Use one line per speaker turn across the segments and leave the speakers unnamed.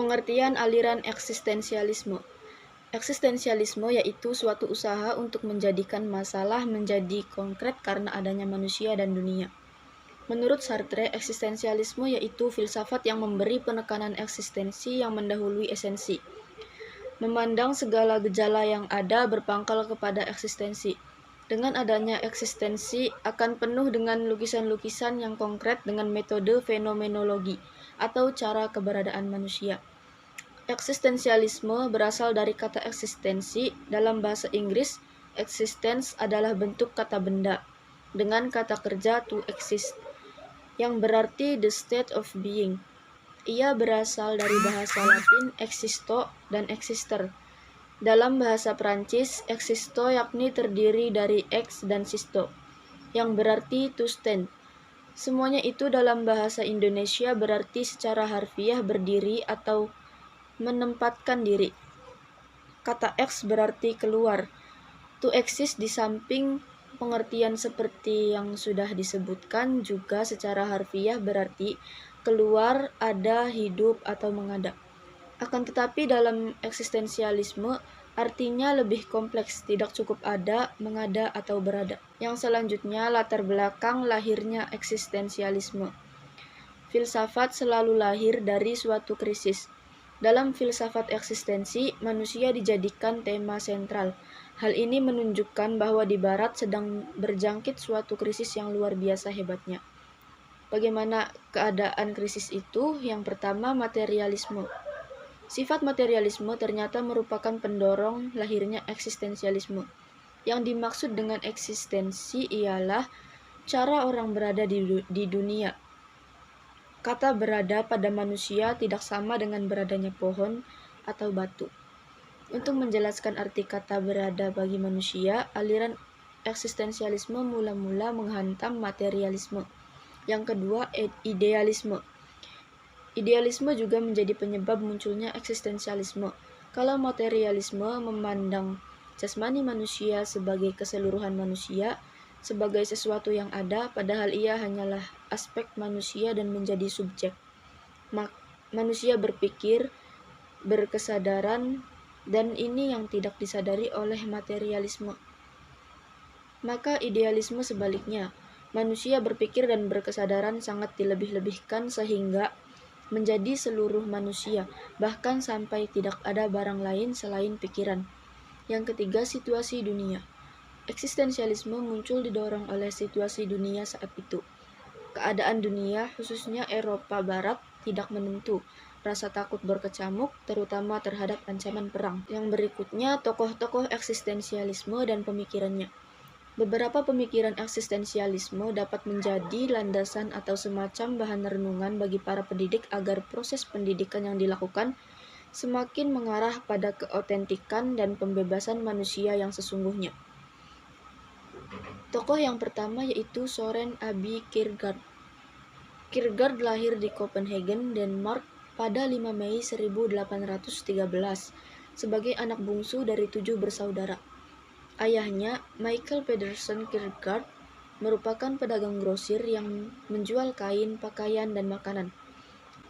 Pengertian aliran eksistensialisme. Eksistensialisme yaitu suatu usaha untuk menjadikan masalah menjadi konkret karena adanya manusia dan dunia. Menurut Sartre, eksistensialisme yaitu filsafat yang memberi penekanan eksistensi yang mendahului esensi. Memandang segala gejala yang ada berpangkal kepada eksistensi. Dengan adanya eksistensi akan penuh dengan lukisan-lukisan yang konkret dengan metode fenomenologi atau cara keberadaan manusia. Eksistensialisme berasal dari kata eksistensi. Dalam bahasa Inggris, existence adalah bentuk kata benda dengan kata kerja to exist, yang berarti the state of being. Ia berasal dari bahasa Latin existo dan exister. Dalam bahasa Prancis, existo yakni terdiri dari ex dan sisto, yang berarti to stand. Semuanya itu dalam bahasa Indonesia berarti secara harfiah berdiri atau menempatkan diri. Kata ex berarti keluar. To exist di samping pengertian seperti yang sudah disebutkan juga secara harfiah berarti keluar, ada, hidup, atau mengada. Akan tetapi dalam eksistensialisme artinya lebih kompleks, tidak cukup ada, mengada, atau berada. Yang selanjutnya latar belakang lahirnya eksistensialisme. Filsafat selalu lahir dari suatu krisis. Dalam filsafat eksistensi, manusia dijadikan tema sentral. Hal ini menunjukkan bahwa di Barat sedang berjangkit suatu krisis yang luar biasa hebatnya. Bagaimana keadaan krisis itu? Yang pertama, materialisme. Sifat materialisme ternyata merupakan pendorong lahirnya eksistensialisme. Yang dimaksud dengan eksistensi ialah cara orang berada di dunia. Kata berada pada manusia tidak sama dengan beradanya pohon atau batu. Untuk menjelaskan arti kata berada bagi manusia, aliran eksistensialisme mula-mula menghantam materialisme. Yang kedua, idealisme. Idealisme juga menjadi penyebab munculnya eksistensialisme. Kalau materialisme memandang jasmani manusia sebagai keseluruhan manusia, sebagai sesuatu yang ada, padahal ia hanyalah aspek manusia dan menjadi subjek. Manusia berpikir, berkesadaran, dan ini yang tidak disadari oleh materialisme. Maka idealisme sebaliknya, manusia berpikir dan berkesadaran sangat dilebih-lebihkan sehingga menjadi seluruh manusia, bahkan sampai tidak ada barang lain selain pikiran. Yang ketiga, situasi dunia. Eksistensialisme muncul didorong oleh situasi dunia saat itu. Keadaan dunia, khususnya Eropa Barat, tidak menentu. Rasa takut berkecamuk, terutama terhadap ancaman perang. Yang berikutnya, tokoh-tokoh eksistensialisme dan pemikirannya. Beberapa pemikiran eksistensialisme dapat menjadi landasan atau semacam bahan renungan bagi para pendidik agar proses pendidikan yang dilakukan semakin mengarah pada keotentikan dan pembebasan manusia yang sesungguhnya. Tokoh yang pertama yaitu Søren Aby Kierkegaard. Kierkegaard lahir di Copenhagen, Denmark pada 5 Mei 1813 sebagai anak bungsu dari 7 bersaudara. Ayahnya, Michael Pedersen Kierkegaard, merupakan pedagang grosir yang menjual kain, pakaian, dan makanan.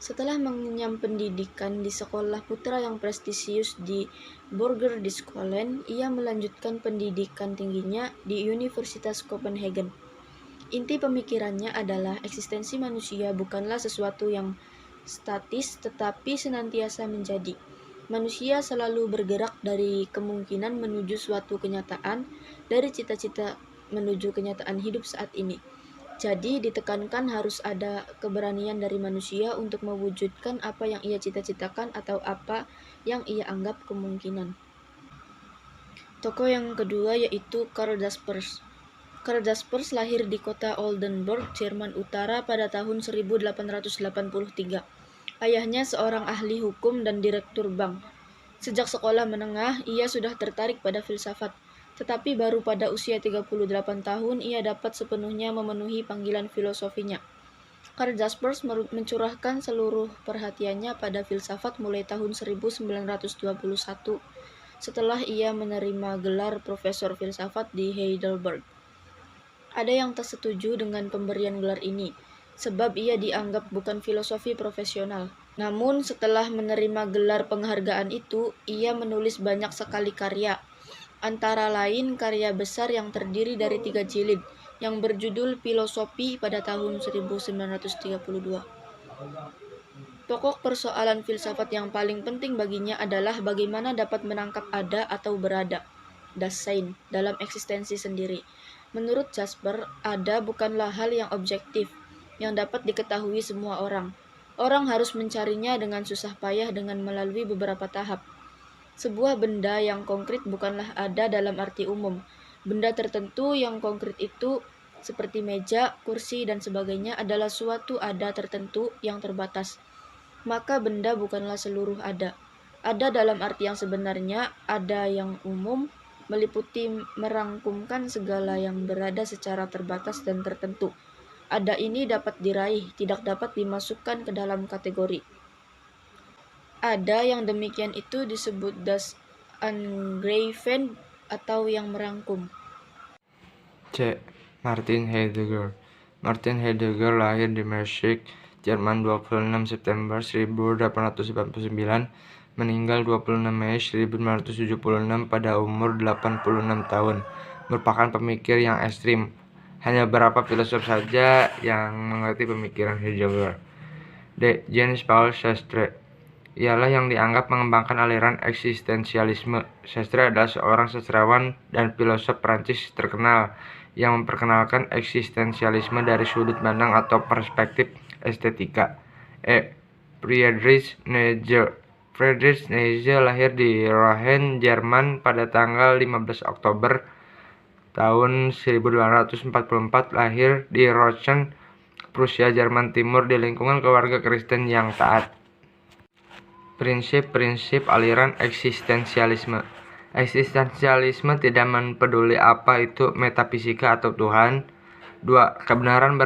Setelah mengenyam pendidikan di sekolah putra yang prestisius di Borgerdiskolen, ia melanjutkan pendidikan tingginya di Universitas Copenhagen. Inti pemikirannya adalah eksistensi manusia bukanlah sesuatu yang statis tetapi senantiasa menjadi. Manusia selalu bergerak dari kemungkinan menuju suatu kenyataan, dari cita-cita menuju kenyataan hidup saat ini. Jadi ditekankan harus ada keberanian dari manusia untuk mewujudkan apa yang ia cita-citakan atau apa yang ia anggap kemungkinan. Tokoh yang kedua yaitu Karl Jaspers. Karl Jaspers lahir di kota Oldenburg, Jerman Utara pada tahun 1883. Ayahnya seorang ahli hukum dan direktur bank. Sejak sekolah menengah, ia sudah tertarik pada filsafat. Tetapi baru pada usia 38 tahun ia dapat sepenuhnya memenuhi panggilan filosofinya. Karl Jaspers mencurahkan seluruh perhatiannya pada filsafat mulai tahun 1921 setelah ia menerima gelar profesor filsafat di Heidelberg. Ada yang tak setuju dengan pemberian gelar ini, sebab ia dianggap bukan filosofi profesional. Namun setelah menerima gelar penghargaan itu, ia menulis banyak sekali karya. Antara lain karya besar yang terdiri dari 3 jilid yang berjudul Filosofi pada tahun 1932. Pokok persoalan filsafat yang paling penting baginya adalah bagaimana dapat menangkap ada atau berada, das Sein, dalam eksistensi sendiri. Menurut Jasper, ada bukanlah hal yang objektif, yang dapat diketahui semua orang. Orang harus mencarinya dengan susah payah dengan melalui beberapa tahap. Sebuah benda yang konkret bukanlah ada dalam arti umum. Benda tertentu yang konkret itu, seperti meja, kursi, dan sebagainya, adalah suatu ada tertentu yang terbatas. Maka benda bukanlah seluruh ada. Ada dalam arti yang sebenarnya, ada yang umum, meliputi merangkumkan segala yang berada secara terbatas dan tertentu. Ada ini dapat diraih, tidak dapat dimasukkan ke dalam kategori. Ada yang demikian itu disebut das Angreifen atau yang merangkum.
C. Martin Heidegger. Martin Heidegger lahir di Mersik, Jerman 26 September 1899, meninggal 26 Mei 1976 pada umur 86 tahun. Merupakan pemikir yang ekstrim. Hanya beberapa filosof saja yang mengerti pemikiran Heidegger. D. Jean-Paul Sartre. Ialah yang dianggap mengembangkan aliran eksistensialisme. Sartre adalah seorang sastrawan dan filosof Prancis terkenal yang memperkenalkan eksistensialisme dari sudut pandang atau perspektif estetika. E. Friedrich Nietzsche. Friedrich Nietzsche lahir di Rouen, Jerman pada tanggal 15 Oktober tahun 1844, lahir di Rochen, Prusia, Jerman Timur, di lingkungan keluarga Kristen yang taat. Prinsip-prinsip aliran eksistensialisme. Eksistensialisme tidak mempeduli apa itu metafisika atau Tuhan. 2. Kebenaran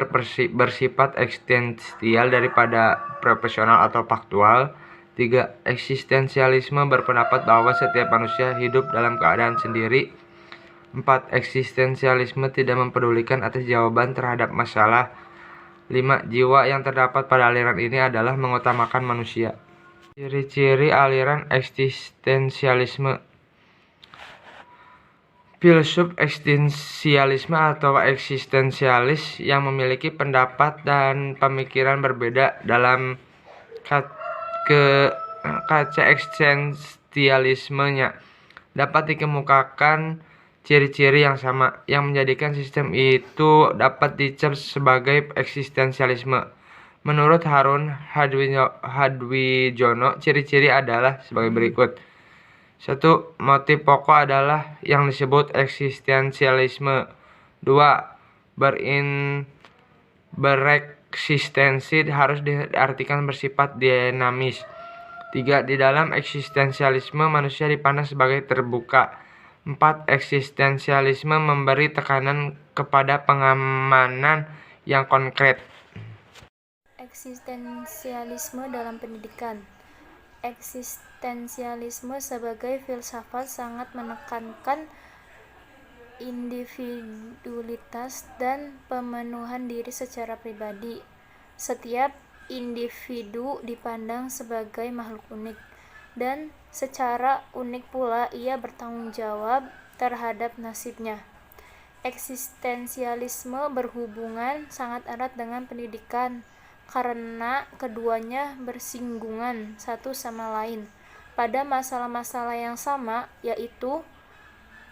bersifat eksistensial daripada profesional atau faktual. 3. Eksistensialisme berpendapat bahwa setiap manusia hidup dalam keadaan sendiri. 4. Eksistensialisme tidak mempedulikan atas jawaban terhadap masalah. 5. Jiwa yang terdapat pada aliran ini adalah mengutamakan manusia. Ciri-ciri aliran eksistensialisme. Filsuf eksistensialisme atau eksistensialis yang memiliki pendapat dan pemikiran berbeda dalam kaca eksistensialismenya dapat dikemukakan ciri-ciri yang sama, yang menjadikan sistem itu dapat dicap sebagai eksistensialisme. Menurut Harun Hadwijono, ciri-ciri adalah sebagai berikut. 1. Motif pokok adalah yang disebut eksistensialisme. 2. Bereksistensi harus diartikan bersifat dinamis. 3. Di dalam eksistensialisme manusia dipandang sebagai terbuka. 4. Eksistensialisme memberi tekanan kepada pengamanan yang konkret.
Eksistensialisme dalam pendidikan. Eksistensialisme sebagai filsafat sangat menekankan individualitas dan pemenuhan diri secara pribadi. Setiap individu dipandang sebagai makhluk unik, dan secara unik pula ia bertanggung jawab terhadap nasibnya. Eksistensialisme berhubungan sangat erat dengan pendidikan, karena keduanya bersinggungan satu sama lain pada masalah-masalah yang sama, yaitu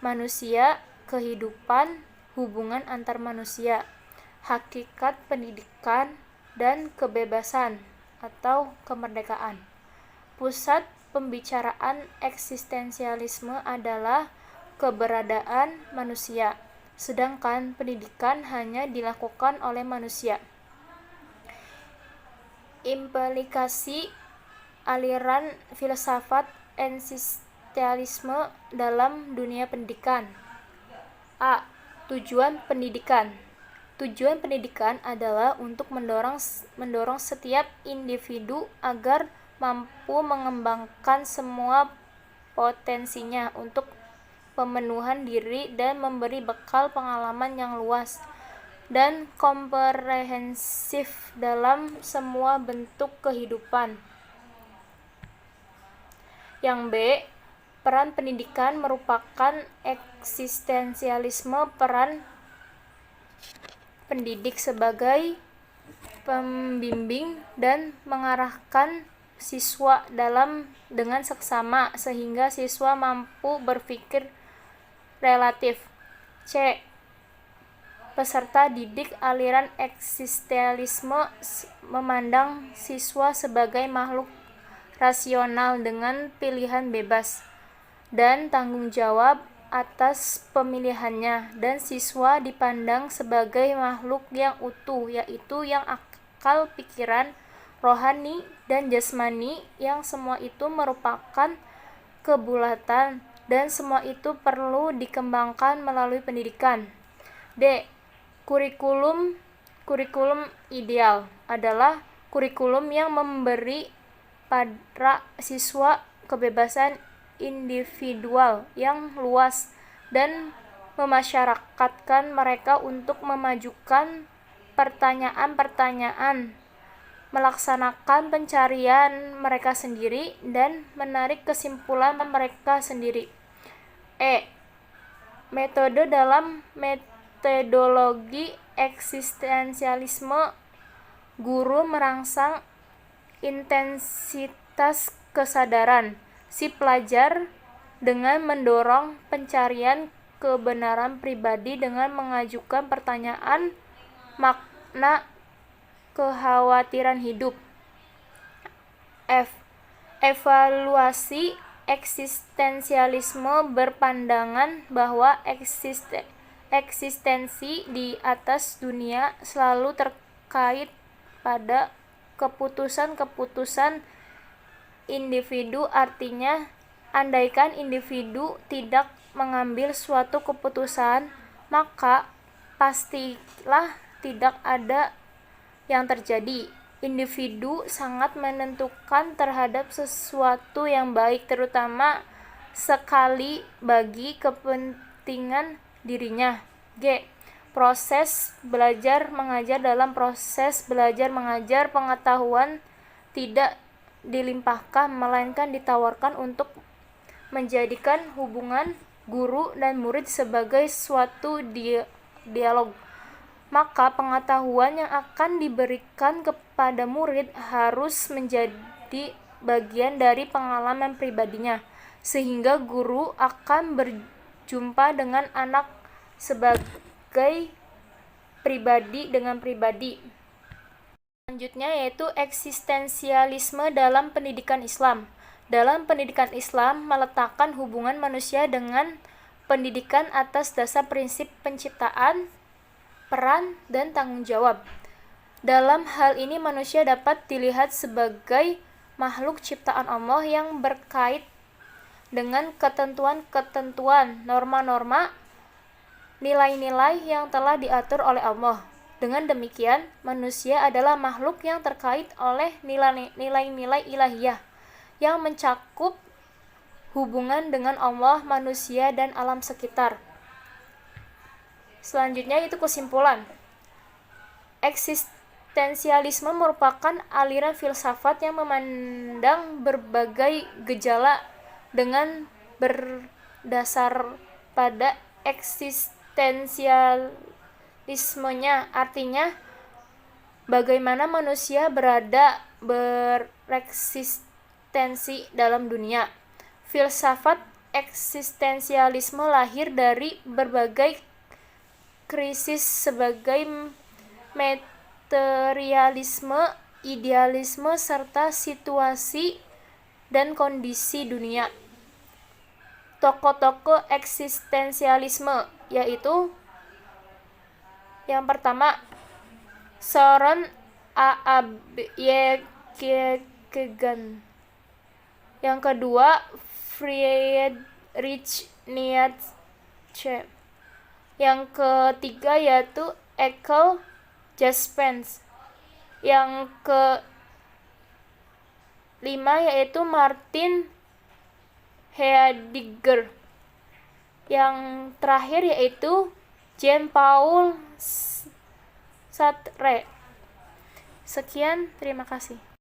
manusia, kehidupan, hubungan antar manusia, hakikat pendidikan, dan kebebasan atau kemerdekaan. Pusat pembicaraan eksistensialisme adalah keberadaan manusia, sedangkan pendidikan hanya dilakukan oleh manusia. Implikasi aliran filsafat eksistensialisme dalam dunia pendidikan. A. Tujuan pendidikan. Tujuan pendidikan adalah untuk mendorong setiap individu agar mampu mengembangkan semua potensinya untuk pemenuhan diri dan memberi bekal pengalaman yang luas dan komprehensif dalam semua bentuk kehidupan. Yang B, peran pendidikan merupakan eksistensialisme, peran pendidik sebagai pembimbing dan mengarahkan siswa dengan seksama sehingga siswa mampu berpikir relatif. C, peserta didik aliran eksistensialisme memandang siswa sebagai makhluk rasional dengan pilihan bebas dan tanggung jawab atas pemilihannya, dan siswa dipandang sebagai makhluk yang utuh, yaitu yang akal, pikiran, rohani, dan jasmani, yang semua itu merupakan kebulatan dan semua itu perlu dikembangkan melalui pendidikan. D, kurikulum ideal adalah kurikulum yang memberi pada siswa kebebasan individual yang luas dan memasyarakatkan mereka untuk memajukan pertanyaan-pertanyaan, melaksanakan pencarian mereka sendiri, dan menarik kesimpulan mereka sendiri. E, metode dalam metodologi eksistensialisme, guru merangsang intensitas kesadaran si pelajar dengan mendorong pencarian kebenaran pribadi dengan mengajukan pertanyaan makna kekhawatiran hidup. F, evaluasi eksistensialisme berpandangan bahwa eksistensi di atas dunia selalu terkait pada keputusan-keputusan individu, artinya andaikan individu tidak mengambil suatu keputusan, maka pastilah tidak ada yang terjadi. Individu sangat menentukan terhadap sesuatu yang baik, terutama sekali bagi kepentingan dirinya. G, proses belajar mengajar. Dalam proses belajar mengajar, pengetahuan tidak dilimpahkan, melainkan ditawarkan untuk menjadikan hubungan guru dan murid sebagai suatu dialog. Maka pengetahuan yang akan diberikan kepada murid harus menjadi bagian dari pengalaman pribadinya, sehingga guru akan berjumpa dengan anak sebagai pribadi dengan pribadi. Selanjutnya yaitu eksistensialisme dalam pendidikan Islam. Dalam pendidikan Islam meletakkan hubungan manusia dengan pendidikan atas dasar prinsip penciptaan, peran, dan tanggung jawab. Dalam hal ini manusia dapat dilihat sebagai makhluk ciptaan Allah yang berkait dengan ketentuan-ketentuan, norma-norma, nilai-nilai yang telah diatur oleh Allah. Dengan demikian, manusia adalah makhluk yang terkait oleh nilai-nilai ilahiyah yang mencakup hubungan dengan Allah, manusia, dan alam sekitar. Selanjutnya itu kesimpulan. Eksistensialisme merupakan aliran filsafat yang memandang berbagai gejala dengan berdasar pada eksistensialismenya, artinya bagaimana manusia bereksistensi dalam dunia. Filsafat eksistensialisme lahir dari berbagai krisis sebagai materialisme, idealisme, serta situasi dan kondisi dunia. Tokoh-tokoh eksistensialisme yaitu yang pertama Søren Kierkegaard, yang kedua Friedrich Nietzsche, yang ketiga yaitu Eckhart Jaspers, yang kelima yaitu Martin Heidegger, yang terakhir yaitu Jean-Paul Sartre. Sekian, terima kasih.